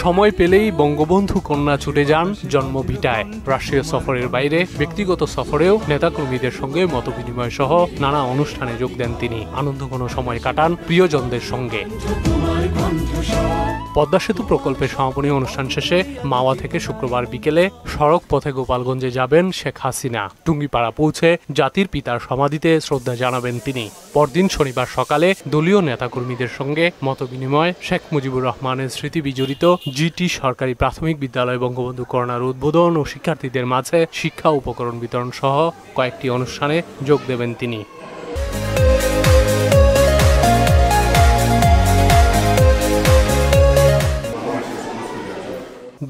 সময় পেলেই বঙ্গবন্ধু কন্যা ছুটে যান জন্মভিটায়। রাষ্ট্রীয় সফরের বাইরে ব্যক্তিগত সফরেও নেতাকর্মীদের সঙ্গে মতবিনিময় সহ নানা অনুষ্ঠানে যোগ দেন তিনি। আনন্দঘন সময় কাটান প্রিয়জনদের সঙ্গে। পদ্মা সেতু প্রকল্পের সমাপনী অনুষ্ঠান শেষে মাওয়া থেকে শুক্রবার বিকেলে সড়ক পথে গোপালগঞ্জে যাবেন শেখ হাসিনা। টুঙ্গিপাড়া পৌঁছে জাতির পিতার সমাধিতে শ্রদ্ধা জানাবেন তিনি। পরদিন শনিবার সকালে দলীয় নেতাকর্মীদের সঙ্গে মতবিনিময়, শেখ মুজিবুর রহমানের স্মৃতি বিজড়িত জিটি সরকারি প্রাথমিক বিদ্যালয় বঙ্গবন্ধু কর্নার উদ্বোধন ও শিক্ষার্থীদের মাঝে শিক্ষা উপকরণ বিতরণ সহ কয়েকটি অনুষ্ঠানে যোগ দেবেন তিনি।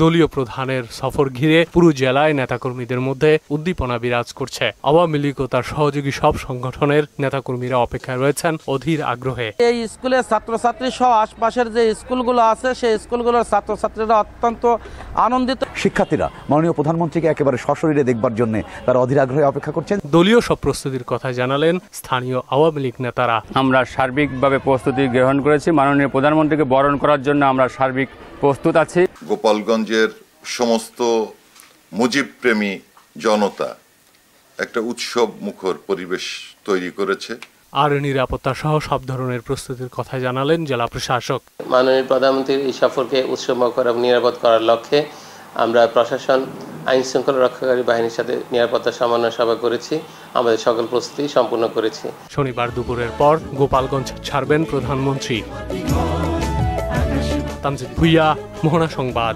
দলীয় প্রধানের সফর ঘিরে পুরো জেলায় নেতাকর্মীদের মধ্যে উদ্দীপনা বিরাজ করছে। আওয়ামী লীগ ও তার সহযোগী সব সংগঠনের নেতাকর্মীরা অপেক্ষায় রয়েছেন অধীর আগ্রহে। এই স্কুলের ছাত্রছাত্রী সহ আশপাশের যে স্কুলগুলো আছে সেই স্কুলগুলোর ছাত্রছাত্রীরা অত্যন্ত আনন্দিত। শিক্ষার্থীরা মাননীয় প্রধানমন্ত্রীকে একেবারে সশরীরে দেখবার জন্য তারা অধীর আগ্রহে অপেক্ষা করছেন। দলীয় সব প্রস্তুতির কথা জানালেন স্থানীয় আওয়ামী লীগ নেতারা। আমরা সার্বিকভাবে প্রস্তুতি গ্রহণ করেছি। মাননীয় প্রধানমন্ত্রীকে বরণ করার জন্য আমরা সার্বিক প্রস্তুত আছি। গোপালগঞ্জের সমস্ত মুজিবপ্রেমী জনতা একটা উৎসব মুখর পরিবেশ তৈরি করেছে। আর নিরাপত্তা সহ সব ধরনের প্রস্তুতির কথা জানালেন জেলা প্রশাসক। মাননীয় প্রধানমন্ত্রীর এই সফরকে উৎসবমুখর এবং নিরাপদ করার লক্ষ্যে আমরা প্রশাসন, আইন শৃঙ্খলা রক্ষাকারী বাহিনীর সাথে নিরাপত্তা সমন্বয় সভা করেছি। আমাদের সকল প্রস্তুতি সম্পূর্ণ করেছি। শনিবার দুপুরের পর গোপালগঞ্জ ছাড়বেন প্রধানমন্ত্রী। তামজিদ ভুইয়া, মোহনা সংবাদ।